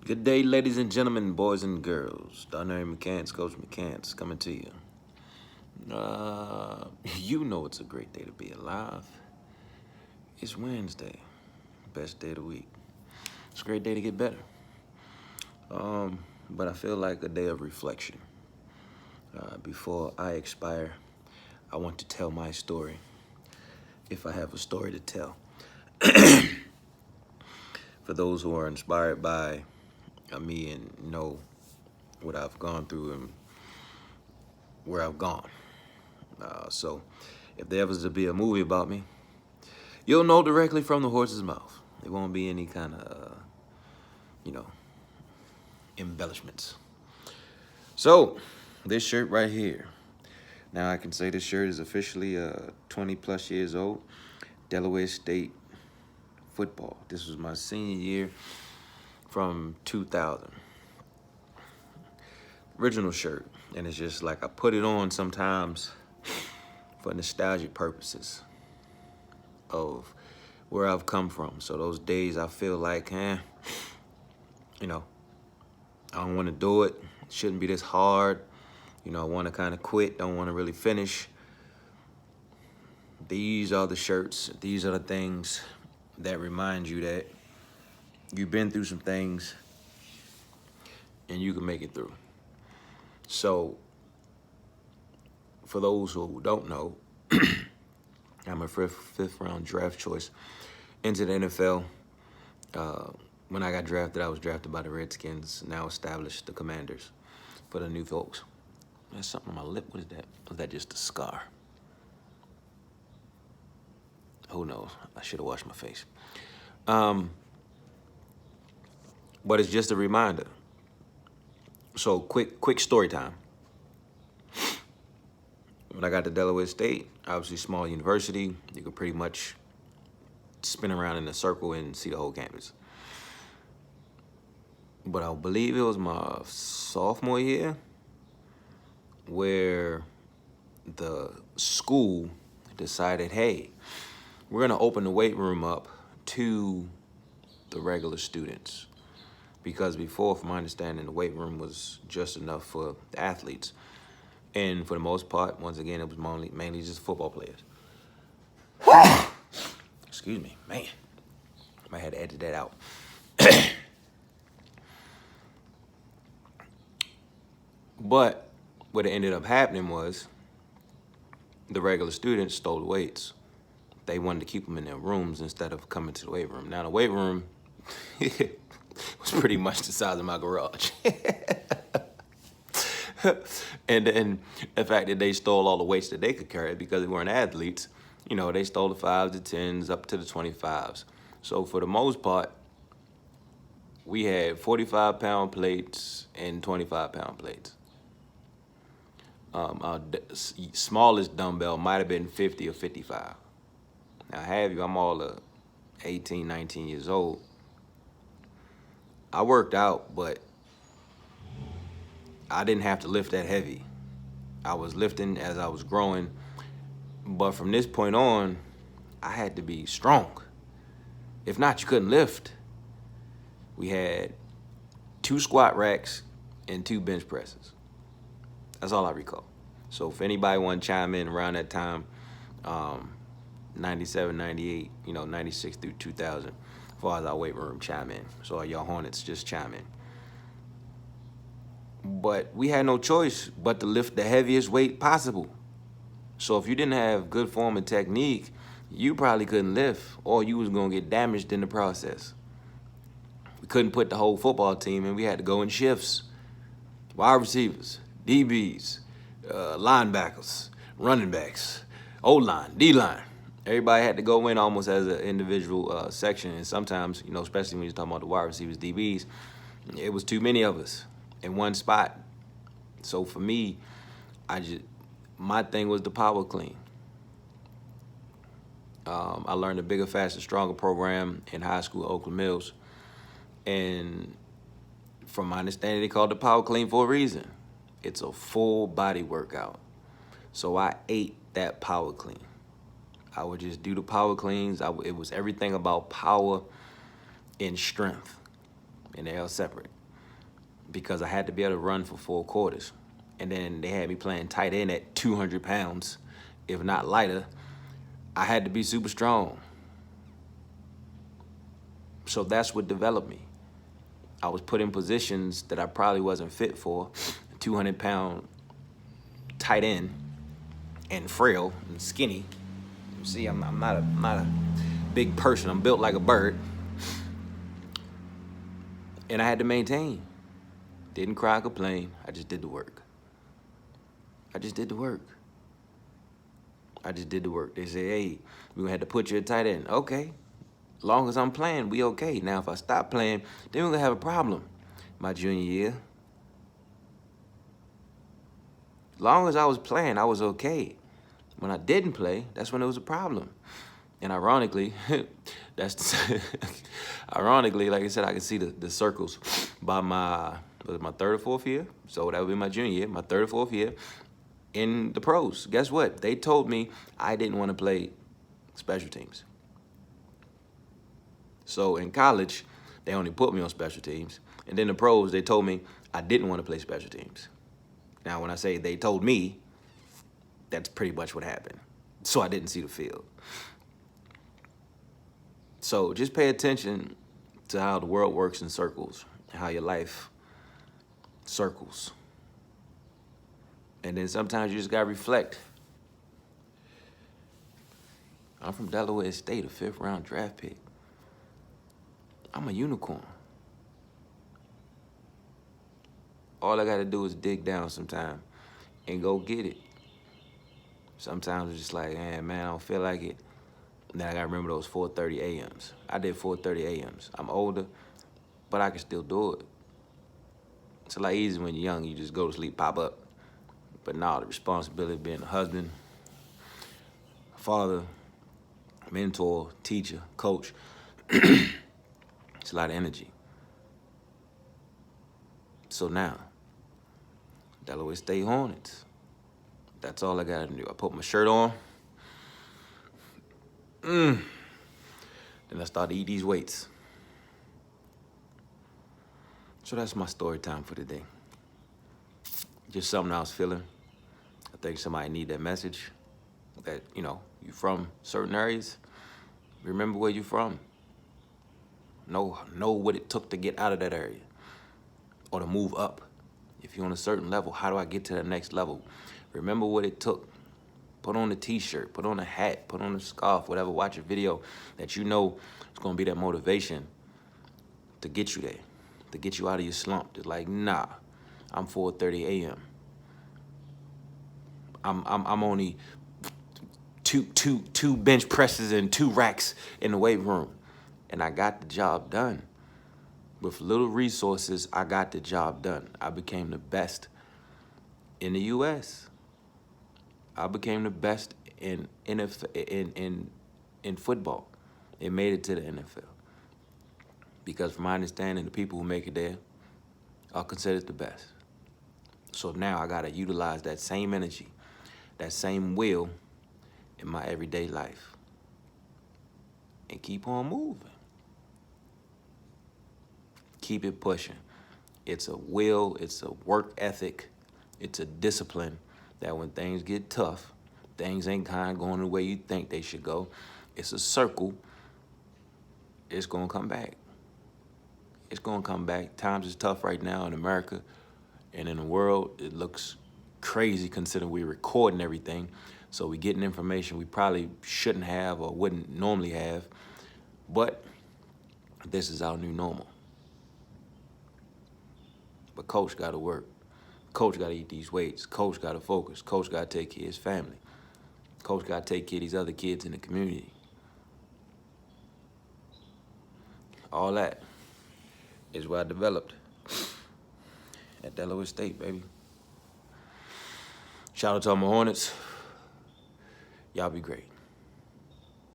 Good day, ladies and gentlemen, boys and girls. Donnelly Mechanics, Coach Mechanics, coming to you. You know it's a great day to be alive. It's Wednesday, best day of the week. It's a great day to get better. But I feel like a day of reflection. Before I expire, I want to tell my story, if I have a story to tell. For those who are inspired by me and know what I've gone through and where I've gone. So if there was to be a movie about me, you'll know directly from the horse's mouth. There won't be any kind of, embellishments. So this shirt right here. Now I can say this shirt is officially 20 plus years old. Delaware State football. This was my senior year from 2000. Original shirt. And it's just like I put it on sometimes for nostalgic purposes of where I've come from. So those days I feel like, I don't want to do it. It shouldn't be this hard. I want to kind of quit. Don't want to really finish. These are the shirts. These are the things that remind you that you've been through some things and you can make it through. So for those who don't know, I'm a fifth round draft choice into the NFL. When I got drafted, I was drafted by the Redskins, now established the Commanders for the new folks. There's something on my lip. What is that? Was that just a scar? Who knows? I should have washed my face. But it's just a reminder. So quick story time. When I got to Delaware State, obviously small university, you could pretty much spin around in a circle and see the whole campus. But I believe it was my sophomore year where the school decided, hey, we're gonna open the weight room up to the regular students. Because before, from my understanding, the weight room was just enough for the athletes. And for the most part, once again, it was mainly just football players. Excuse me, man. I might have to edit that out. But what ended up happening was the regular students stole the weights. They wanted to keep them in their rooms instead of coming to the weight room. Now, the weight room was pretty much the size of my garage. And then the fact that they stole all the weights that they could carry because they weren't athletes, they stole the 5s, the 10s, up to the 25s. So for the most part, we had 45-pound plates and 25-pound plates. Our smallest dumbbell might have been 50 or 55. Now, I'm all 18, 19 years old. I worked out, but I didn't have to lift that heavy. I was lifting as I was growing. But from this point on, I had to be strong. If not, you couldn't lift. We had 2 squat racks and 2 bench presses. That's all I recall. So if anybody want to chime in around that time, 97, 98, 96 through 2000, as far as our weight room, chime in. So y'all Hornets, just chime in. But we had no choice but to lift the heaviest weight possible. So if you didn't have good form and technique, you probably couldn't lift, or you was going to get damaged in the process. We couldn't put the whole football team in. We had to go in shifts. Wide receivers, DBs, linebackers, running backs, O-line, D-line. Everybody had to go in almost as an individual section. And sometimes, especially when you're talking about the wide receivers, DBs, it was too many of us in one spot. So for me, my thing was the power clean. I learned the Bigger, Faster, Stronger program in high school at Oakland Mills. And from my understanding, they called it power clean for a reason. It's a full body workout. So I ate that power clean. I would just do the power cleans. It was everything about power and strength. And they are separate. because I had to be able to run for 4 quarters. And then they had me playing tight end at 200 pounds, if not lighter. I had to be super strong. So that's what developed me. I was put in positions that I probably wasn't fit for. 200-pound tight end and frail and skinny. See, I'm not a big person. I'm built like a bird. And I had to maintain. Didn't cry, complain. I just did the work. I just did the work. I just did the work. They say, hey, we had to put you at tight end. Okay. As long as I'm playing, we okay. Now, if I stop playing, then we're going to have a problem. My junior year. As long as I was playing, I was okay. When I didn't play, that's when it was a problem. And ironically, ironically, like I said, I can see the circles by my third or fourth year. So that would be my junior year, my third or fourth year in the pros. Guess what? They told me I didn't want to play special teams. So in college, they only put me on special teams. And then the pros, they told me I didn't want to play special teams. Now, when I say they told me, that's pretty much what happened. So I didn't see the field. So just pay attention to how the world works in circles, how your life circles. And then sometimes you just gotta reflect. I'm from Delaware State, a 5th-round draft pick. I'm a unicorn. All I gotta do is dig down sometime and go get it. Sometimes it's just like, man, I don't feel like it. And then I gotta remember those 4:30 a.m.s. I did 4:30 a.m.s. I'm older, but I can still do it. It's a lot easier when you're young. You just go to sleep, pop up. But now the responsibility of being a husband, father, mentor, teacher, coach, it's a lot of energy. So now, Delaware State Hornets. That's all I gotta do. I put my shirt on. Then I start to eat these weights. So that's my story time for today. Just something I was feeling. I think somebody need that message that, you from certain areas. Remember where you're from. Know what it took to get out of that area or to move up. If you're on a certain level, how do I get to the next level? Remember what it took. Put on a t-shirt, put on a hat, put on a scarf, whatever. Watch a video that you know is going to be that motivation to get you there, to get you out of your slump. It's like, nah, I'm 4:30 a.m. I'm only two bench presses and 2 racks in the weight room, and I got the job done. With little resources, I got the job done. I became the best in the U.S. I became the best in football. It made it to the NFL. Because from my understanding, the people who make it there are considered the best. So now I gotta utilize that same energy, that same will in my everyday life. And keep on moving. Keep it pushing. It's a will, it's a work ethic, it's a discipline that when things get tough, things ain't kind of going the way you think they should go. It's a circle. It's gonna come back. It's gonna come back. Times is tough right now in America and in the world. It looks crazy considering we're recording everything. So we're getting information we probably shouldn't have or wouldn't normally have. But this is our new normal. But coach gotta work. Coach gotta eat these weights. Coach gotta focus. Coach gotta take care of his family. Coach gotta take care of these other kids in the community. All that is what I developed at Delaware State, baby. Shout out to all my Hornets. Y'all be great.